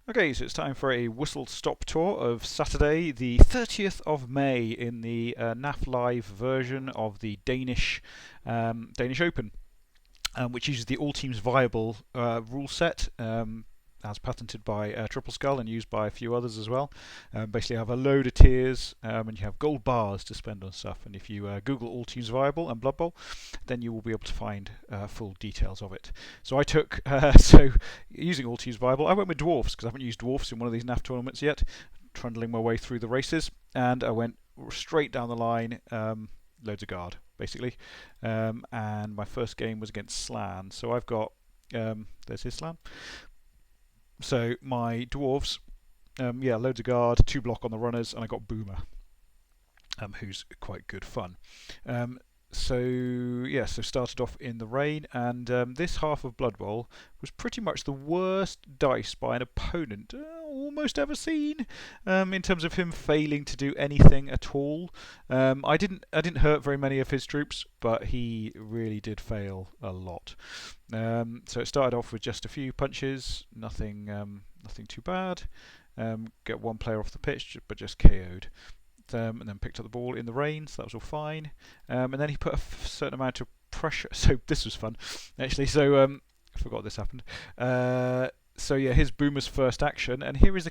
Okay, so it's time for a whistle-stop tour of Saturday, the 30th of May, in the NAF Live version of the Danish Open, which uses the all teams viable rule set. As patented by Triple Skull and used by a few others as well. Basically, you have a load of tiers and you have gold bars to spend on stuff. And if you Google All Teams Viable and Blood Bowl, then you will be able to find full details of it. So I took, using All Teams Viable, I went with Dwarfs because I haven't used Dwarfs in one of these NAF tournaments yet, trundling my way through the races. And I went straight down the line, loads of guard, basically. And my first game was against Slann. So I've got, there's his Slann. So my dwarves, loads of guard, 2 block on the runners, and I got Boomer, who's quite good fun. So started off in the rain, and this half of Blood Bowl was pretty much the worst dice by an opponent almost ever seen, in terms of him failing to do anything at all. I didn't hurt very many of his troops, but he really did fail a lot. So it started off with just a few punches, nothing too bad. Get one player off the pitch, but just KO'd. And then picked up the ball in the rain, so that was all fine. And then he put a certain amount of pressure. So this was fun, actually. So I forgot this happened. Here's Boomer's first action, and here is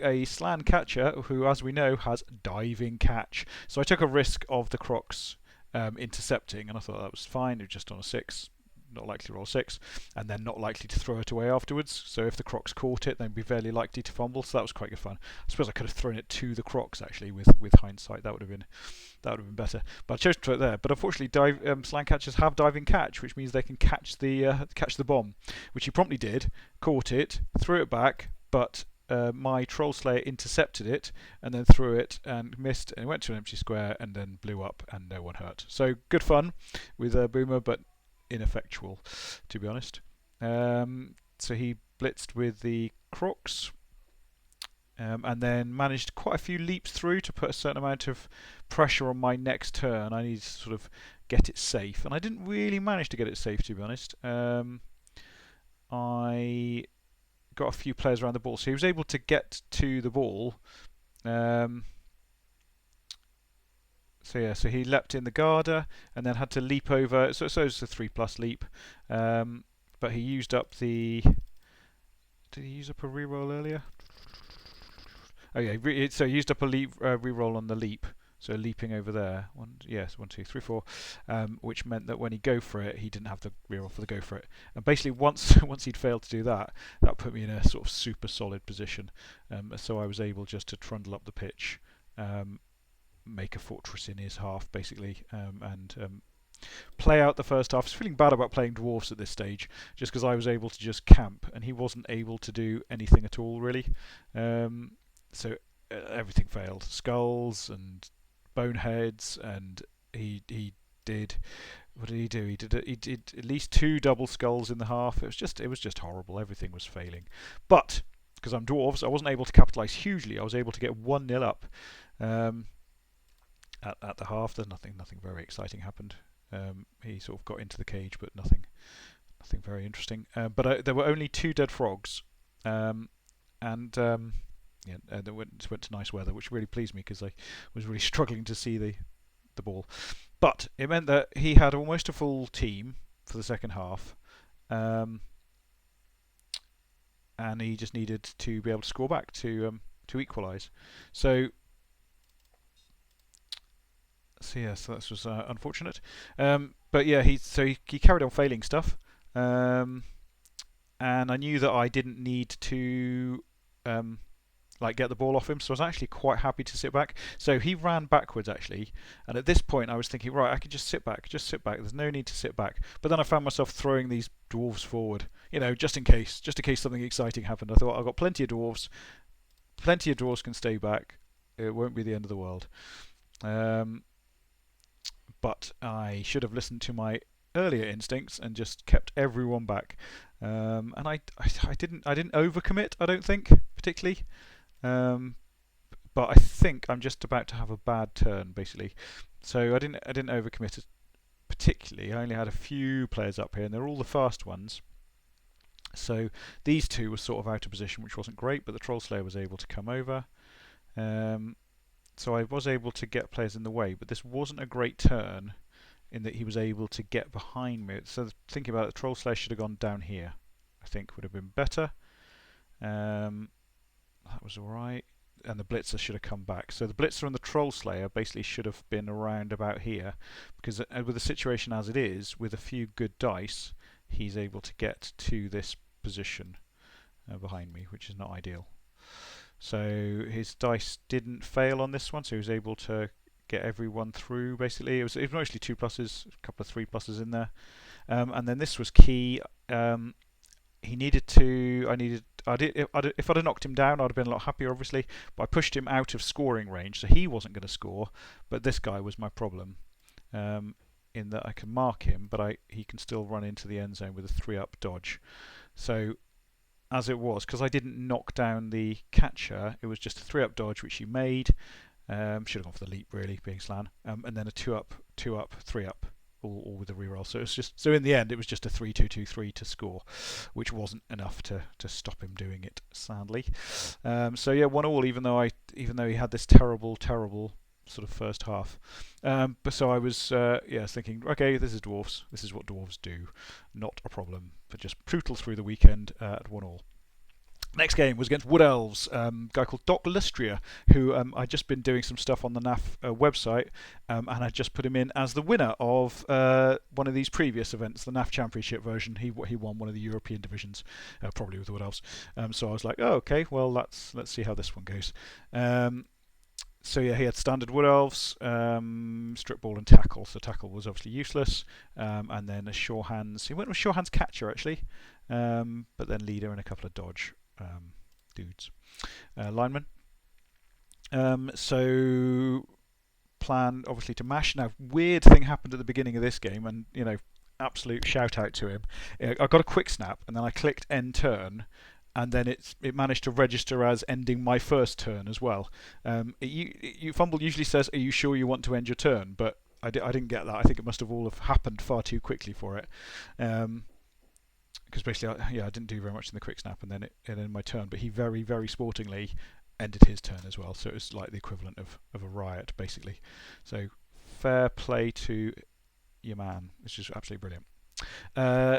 a slann catcher who, as we know, has diving catch. So I took a risk of the Crocs intercepting, and I thought that was fine. It was just on a 6. Not likely to roll 6, and then not likely to throw it away afterwards. So if the Crocs caught it, then it'd be fairly likely to fumble. So that was quite good fun. I suppose I could have thrown it to the Crocs actually. With hindsight, that would have been better. But I chose to throw it there. But unfortunately, slann catchers have diving catch, which means they can catch the bomb, which he promptly did. Caught it, threw it back, but my Troll Slayer intercepted it and then threw it and missed, and it went to an empty square and then blew up, and no one hurt. So good fun with Boomer, but ineffectual, to be honest. So he blitzed with the Crocs, and then managed quite a few leaps through to put a certain amount of pressure on my next turn. I needed to sort of get it safe, and I didn't really manage to get it safe, to be honest. I got a few players around the ball, so he was able to get to the ball. So he leapt in the Garda and then had to leap over. So it's a 3+ leap, but he used up the. Did he use up a reroll earlier? Oh yeah, so he used up a reroll on the leap. So leaping over there, 1, 2, 3, 4, which meant that when he go for it, he didn't have the reroll for the go for it. And basically, once he'd failed to do that, that put me in a sort of super solid position. So I was able just to trundle up the pitch. Make a fortress in his half, basically, and play out the first half. I was feeling bad about playing Dwarfs at this stage, just because I was able to just camp, and he wasn't able to do anything at all, really. So everything failed. Skulls and boneheads, and he did. What did he do? He did at least 2 double skulls in the half. It was just horrible. Everything was failing. But because I'm Dwarves, I wasn't able to capitalise hugely. I was able to get 1-0 up. At the half, there's nothing very exciting happened. He sort of got into the cage, but nothing very interesting. But there were only 2 dead frogs, and they went to nice weather, which really pleased me because I was really struggling to see the ball. But it meant that he had almost a full team for the second half, and he just needed to be able to score back to equalise. So that was unfortunate. But yeah, he carried on failing stuff, and I knew that I didn't need to get the ball off him, so I was actually quite happy to sit back. So he ran backwards actually, and at this point I was thinking, right, I could just sit back. There's no need to sit back. But then I found myself throwing these dwarves forward, just in case something exciting happened. I thought I've got plenty of dwarves can stay back. It won't be the end of the world. But I should have listened to my earlier instincts and just kept everyone back. And I didn't overcommit, I don't think, particularly. But I think I'm just about to have a bad turn, basically. So I didn't overcommit particularly. I only had a few players up here, and they're all the fast ones. So these two were sort of out of position, which wasn't great, but the Troll Slayer was able to come over. So I was able to get players in the way, but this wasn't a great turn in that he was able to get behind me. So thinking about it, the Troll Slayer should have gone down here, I think would have been better. That was alright. And the Blitzer should have come back. So the Blitzer and the Troll Slayer basically should have been around about here, because with the situation as it is, with a few good dice, he's able to get to this position behind me, which is not ideal. So his dice didn't fail on this one, so he was able to get everyone through. Basically, it was mostly 2 pluses, a couple of 3 pluses in there, and then this was key. He needed to. If I'd have knocked him down, I'd have been a lot happier, obviously. But I pushed him out of scoring range, so he wasn't going to score. But this guy was my problem, in that I can mark him, but he can still run into the end zone with a 3-up dodge. So as it was, because I didn't knock down the catcher, it was just a 3-up dodge which he made. Should have gone for the leap, really, being slann, and then a 2-up, 3-up. All with a reroll. So it's just, so in the end it was just a 3-2-2-3 to score, which wasn't enough to stop him doing it, sadly. So yeah, 1-1, even though he had this terrible sort of first half. But so I was thinking, okay, this is Dwarfs. This is what Dwarves do. Not a problem. But just brutal through the weekend at 1-1. Next game was against Wood Elves, a guy called Doc Lustria, who I'd just been doing some stuff on the NAF website, and I'd just put him in as the winner of one of these previous events, the NAF Championship version. He won one of the European divisions, probably with the Wood Elves. So I was like, oh, okay, well, let's see how this one goes. So yeah, he had standard Wood Elves, strip ball and tackle. So tackle was obviously useless, and then a sure hands. He went with sure hands catcher actually, but then leader and a couple of dodge dudes, linemen. So plan obviously to mash. Now, weird thing happened at the beginning of this game, and absolute shout out to him. I got a quick snap, and then I clicked end turn, and then it managed to register as ending my first turn as well. Fumbbl usually says, "Are you sure you want to end your turn?" But I didn't get that. I think it must have all have happened far too quickly for it. Because basically, I didn't do very much in the quick snap, and then it ended my turn. But he very, very sportingly ended his turn as well. So it was like the equivalent of a riot, basically. So fair play to your man. It's just absolutely brilliant.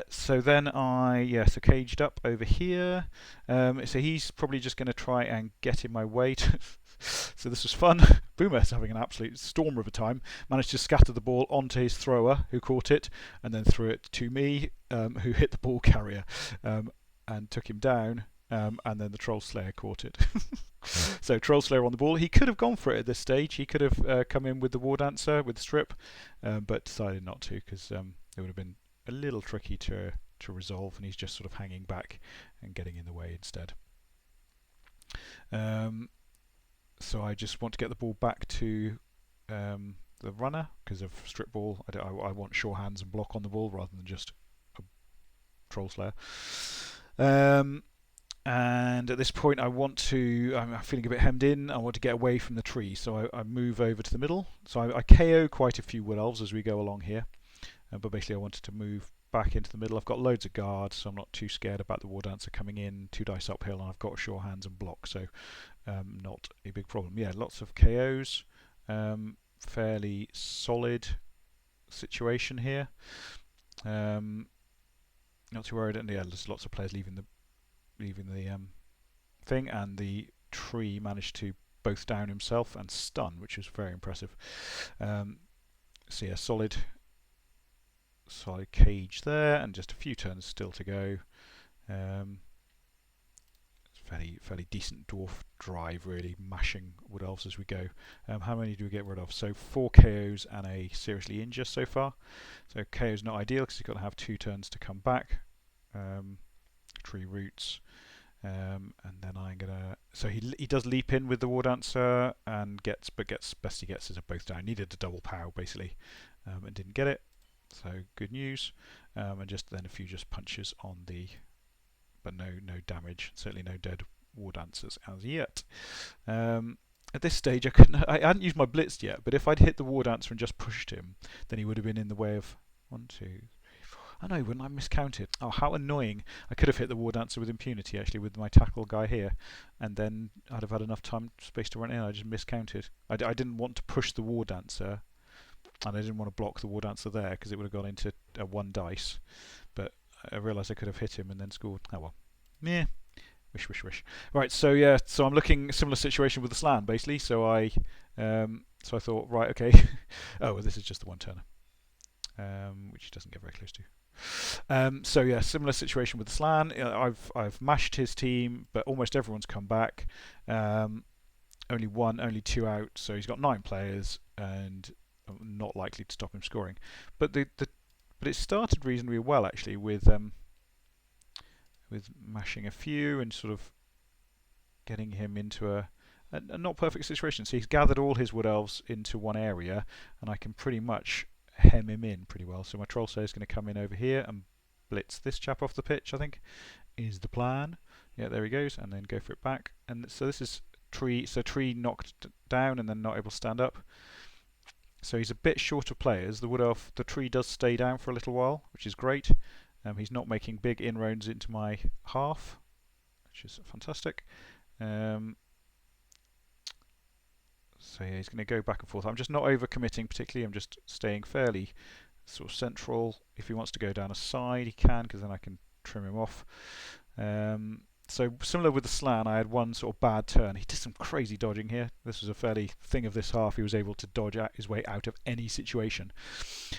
So then so caged up over here. So he's probably just going to try and get in my way. So this was fun. Boomer's having an absolute storm of a time. Managed to scatter the ball onto his thrower, who caught it, and then threw it to me, who hit the ball carrier and took him down. And then the Troll Slayer caught it. So Troll Slayer on the ball. He could have gone for it at this stage. He could have come in with the War Dancer, with the strip, but decided not to, because it would have been a little tricky to resolve, and he's just sort of hanging back and getting in the way instead. So I just want to get the ball back to the runner, because of strip ball. I want sure hands and block on the ball rather than just a Troll Slayer. And at this point I'm feeling a bit hemmed in. I want to get away from the tree, so I move over to the middle. So I KO quite a few Wood Elves as we go along here. But basically I wanted to move back into the middle. I've got loads of guards, so I'm not too scared about the War Dancer coming in. 2 dice uphill, and I've got sure hands and block, so not a big problem. Yeah, lots of KOs. Fairly solid situation here. Not too worried. And yeah, there's lots of players leaving the thing, and the tree managed to both down himself and stun, which was very impressive. So yeah, solid cage there, and just a few turns still to go. Fairly decent dwarf drive, really, mashing Wood Elves as we go. How many do we get rid of? So 4 KOs and a seriously injured so far. So KO's not ideal because he's got to have 2 turns to come back. Tree roots, and then I'm gonna. So he does leap in with the War Dancer and gets best he gets is a both down. Needed a double pow basically, and didn't get it. So good news, and just then a few just punches on the, but no damage. Certainly no dead War Dancers as yet. At this stage, I hadn't used my blitzed yet, but if I'd hit the War Dancer and just pushed him, then he would have been in the way of 1, 2, 3, 4. I know, when I miscounted. Oh, how annoying. I could have hit the War Dancer with impunity, actually, with my tackle guy here. And then I'd have had enough space to run in. I just miscounted. I didn't want to push the War Dancer. And I didn't want to block the War Dancer there, because it would have gone into a 1 dice. But I realised I could have hit him and then scored. Oh well. Yeah. Wish, wish, wish. Right, so yeah, so I'm looking similar situation with the slann, basically. So I thought, right, okay. Oh, well, this is just the 1-turner. Which he doesn't get very close to. So yeah, similar situation with the slann. I've mashed his team, but almost everyone's come back. Only 2 out, so he's got 9 players, and not likely to stop him scoring. But but it started reasonably well, actually, with mashing a few and sort of getting him into a not perfect situation. So he's gathered all his wood elves into one area, and I can pretty much hem him in pretty well. So my troll slayer is going to come in over here and blitz this chap off the pitch, I think, is the plan. Yeah, there he goes, and then go for it back. And so this is tree. So tree knocked down and then not able to stand up. So he's a bit short of players. The wood elf, the tree does stay down for a little while, which is great. He's not making big inroads into my half, which is fantastic. So yeah, he's going to go back and forth. I'm just not overcommitting particularly. I'm just staying fairly sort of central. If he wants to go down a side, he can, because then I can trim him off. So similar with the slann, I had one sort of bad turn. He did some crazy dodging here. This was a fairly thing of this half. He was able to dodge his way out of any situation.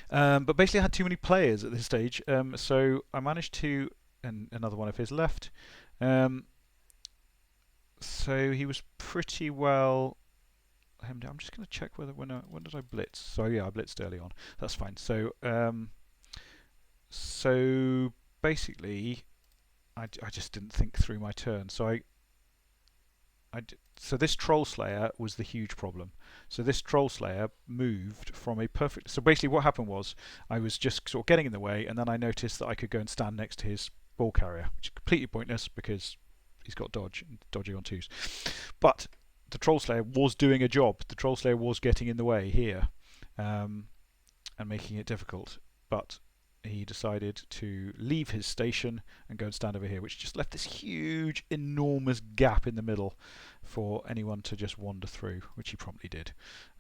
But basically I had too many players at this stage. So I managed to, and another one of his left. So he was pretty well hemmed down. I'm just going to check when did I blitz? So yeah, I blitzed early on. That's fine. So so basically I just didn't think through my turn. So so this troll slayer was the huge problem. So this troll slayer moved from a perfect. So basically, what happened was I was just sort of getting in the way, and then I noticed that I could go and stand next to his ball carrier, which is completely pointless because he's got dodging on 2s. But the troll slayer was doing a job. The troll slayer was getting in the way here, and making it difficult. But he decided to leave his station and go and stand over here, which just left this huge, enormous gap in the middle for anyone to just wander through, which he promptly did.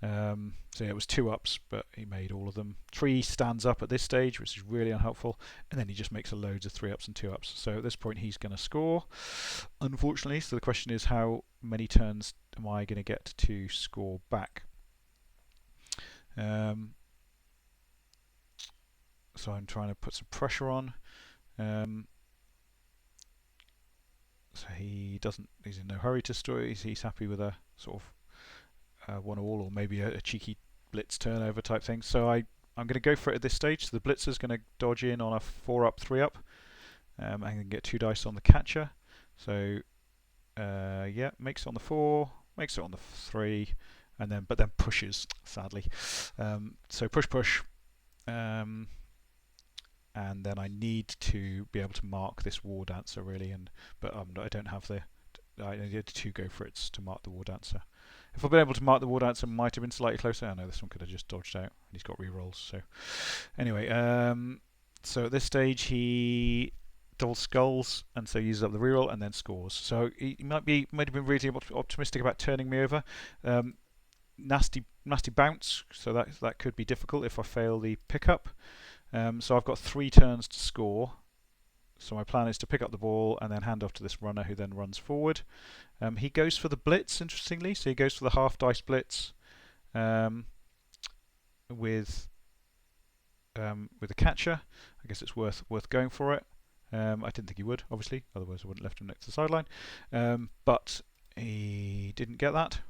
So yeah, it was 2 ups, but he made all of them. 3 stands up at this stage, which is really unhelpful, and then he just makes a loads of 3 ups and 2 ups. So at this point, he's going to score, unfortunately. So the question is, how many turns am I going to get to score back? So I'm trying to put some pressure on. So he's in no hurry to score. He's happy with a sort of 1-all, or maybe a cheeky blitz turnover type thing. So I'm going to go for it at this stage. So the blitzer's going to dodge in on a 4-up, 3-up, and then get 2 dice on the catcher. So yeah, makes it on the 4, makes it on the 3, and then pushes, sadly. So push. And then I need to be able to mark this War Dancer, really, but I don't have I needed to go for it to mark the War Dancer. If I'd been able to mark the War Dancer, might have been slightly closer. I know this one could have just dodged out, and he's got rerolls. So anyway, so at this stage he double skulls, and so uses up the reroll and then scores. So he might have been really optimistic about turning me over. Nasty bounce, so that could be difficult if I fail the pickup. So I've got 3 turns to score. So my plan is to pick up the ball and then hand off to this runner, who then runs forward. He goes for the blitz, interestingly. So he goes for the half dice blitz with a catcher. I guess it's worth going for it. I didn't think he would, obviously, otherwise I wouldn't have left him next to the sideline. But he didn't get that.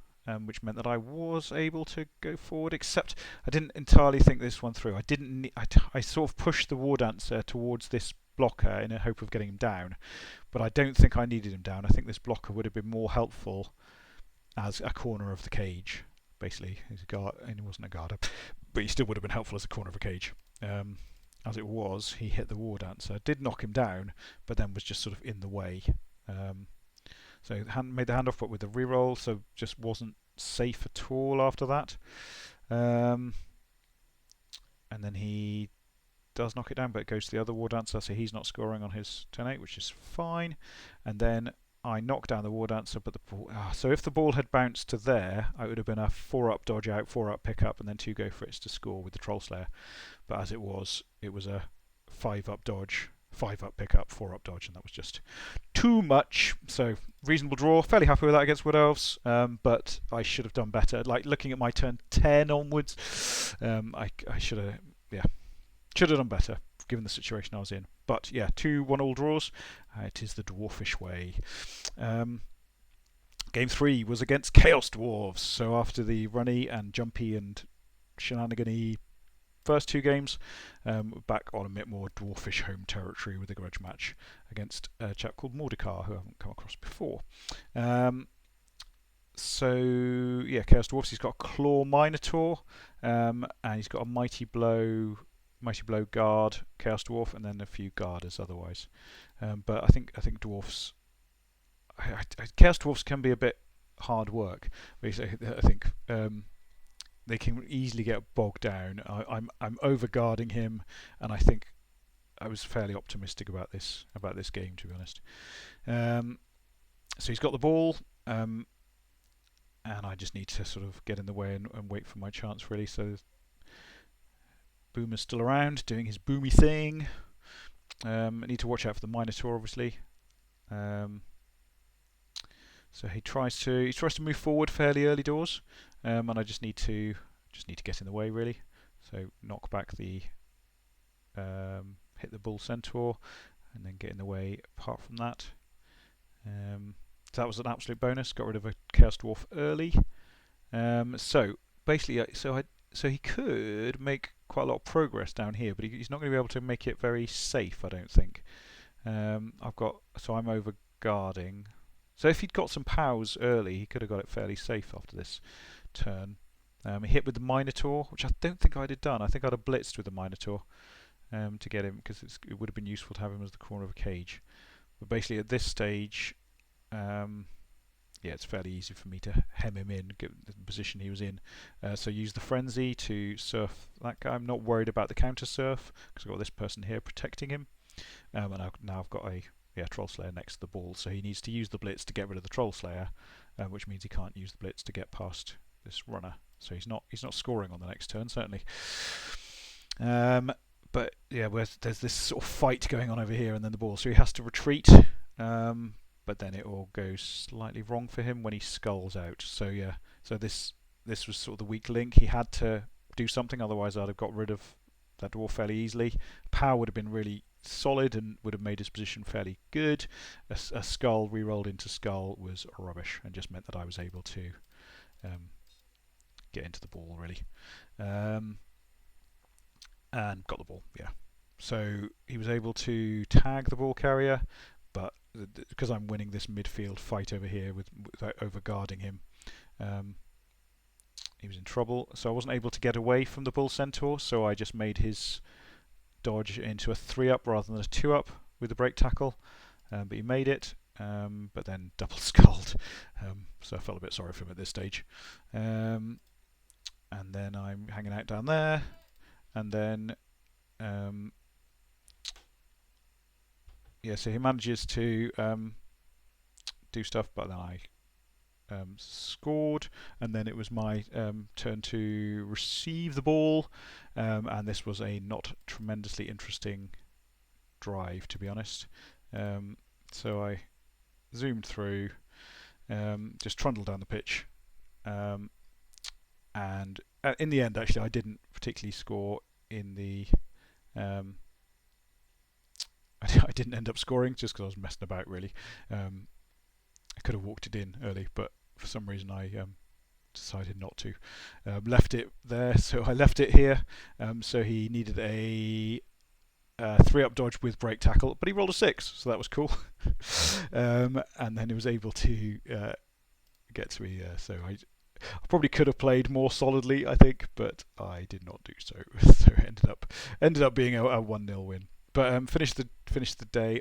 Which meant that I was able to go forward, except I didn't entirely think this one through. I sort of pushed the War Dancer towards this blocker in a hope of getting him down, but I don't think I needed him down. I think this blocker would have been more helpful as a corner of the cage, basically. He's a guard, and he wasn't a guarder, but he still would have been helpful as a corner of a cage. As it was, he hit the War Dancer, did knock him down, but then was just sort of in the way. So made the handoff, but with the reroll, so just wasn't safe at all after that. And then he does knock it down, but it goes to the other war dancer, so he's not scoring on his turn 8, which is fine. And then I knock down the war dancer, but the ball. So if the ball had bounced to there, it would have been a 4-up dodge out, 4-up pick up, and then 2 go for it to score with the Troll Slayer. But as it was a 5-up dodge, 5-up pick up, 4-up dodge, and that was just too much. So reasonable draw. Fairly happy with that against Wood Elves, but I should have done better. Like looking at my turn 10 onwards, I should have done better given the situation I was in. But yeah, 2 1-all draws. It is the Dwarfish way. Game 3 was against Chaos Dwarves. So after the runny and jumpy and shenanigan-y first 2 games, back on a bit more Dwarfish home territory with a grudge match against a chap called Mordecai, who I haven't come across before. So yeah, Chaos Dwarfs. He's got a Claw Minotaur, and he's got a Mighty Blow guard, Chaos Dwarf, and then a few guarders otherwise. But I think Dwarfs, Chaos Dwarfs can be a bit hard work. I think they can easily get bogged down. I'm over guarding him, and I think I was fairly optimistic about this game, to be honest. So he's got the ball, and I just need to sort of get in the way and wait for my chance, really. So Boomer's still around, doing his boomy thing. I need to watch out for the Minotaur, obviously. So he tries to move forward fairly early doors, and I just need to get in the way, really. So knock back the hit the Bull Centaur, and then get in the way. Apart from that, so that was an absolute bonus. Got rid of a Chaos Dwarf early. So basically, so he could make quite a lot of progress down here, but he's not going to be able to make it very safe, I don't think. I'm over guarding. So if he'd got some POWs early, he could have got it fairly safe after this turn. He hit with the Minotaur, which I don't think I'd have done. I think I'd have blitzed with the Minotaur to get him, because it would have been useful to have him as the corner of a cage. But basically at this stage, it's fairly easy for me to hem him in, get the position he was in. So use the Frenzy to surf that guy. I'm not worried about the counter surf, because I've got this person here protecting him. And now I've got a Troll Slayer next to the ball, so he needs to use the Blitz to get rid of the Troll Slayer, which means he can't use the Blitz to get past this runner. So he's not scoring on the next turn, certainly. But yeah, there's this sort of fight going on over here, and then the ball, so he has to retreat. But then it all goes slightly wrong for him when he skulls out. So yeah, so this was sort of the weak link. He had to do something, otherwise I'd have got rid of that dwarf fairly easily. Power would have been really solid and would have made his position fairly good. A skull re-rolled into skull was rubbish, and just meant that I was able to get into the ball, really. And got the ball, yeah. So he was able to tag the ball carrier, but because I'm winning this midfield fight over here without over guarding him, he was in trouble. So I wasn't able to get away from the Bull Centaur, so I just made his dodge into a 3-up rather than a 2-up with the break tackle. But he made it, but then double sculled. So I felt a bit sorry for him at this stage. And then I'm hanging out down there, and then so he manages to do stuff, but then I scored, and then it was my turn to receive the ball, and this was a not tremendously interesting drive, to be honest. So I zoomed through, just trundled down the pitch, and in the end, actually, I didn't particularly score in the I didn't end up scoring just because I was messing about, really. I could have walked it in early, but for some reason I decided not to. Left it there, so I left it here. So he needed a 3-up dodge with break tackle, but he rolled a 6, so that was cool. And then he was able to get to me. So I probably could have played more solidly, I think, but I did not do so. So it ended up being a 1-0 win. But finished the day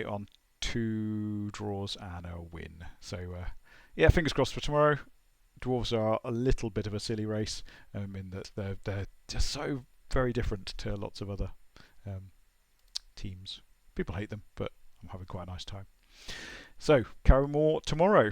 on 2 draws and a win. So yeah, fingers crossed for tomorrow. Dwarves are a little bit of a silly race in that they're just so very different to lots of other teams. People hate them, but I'm having quite a nice time. So, carry more tomorrow.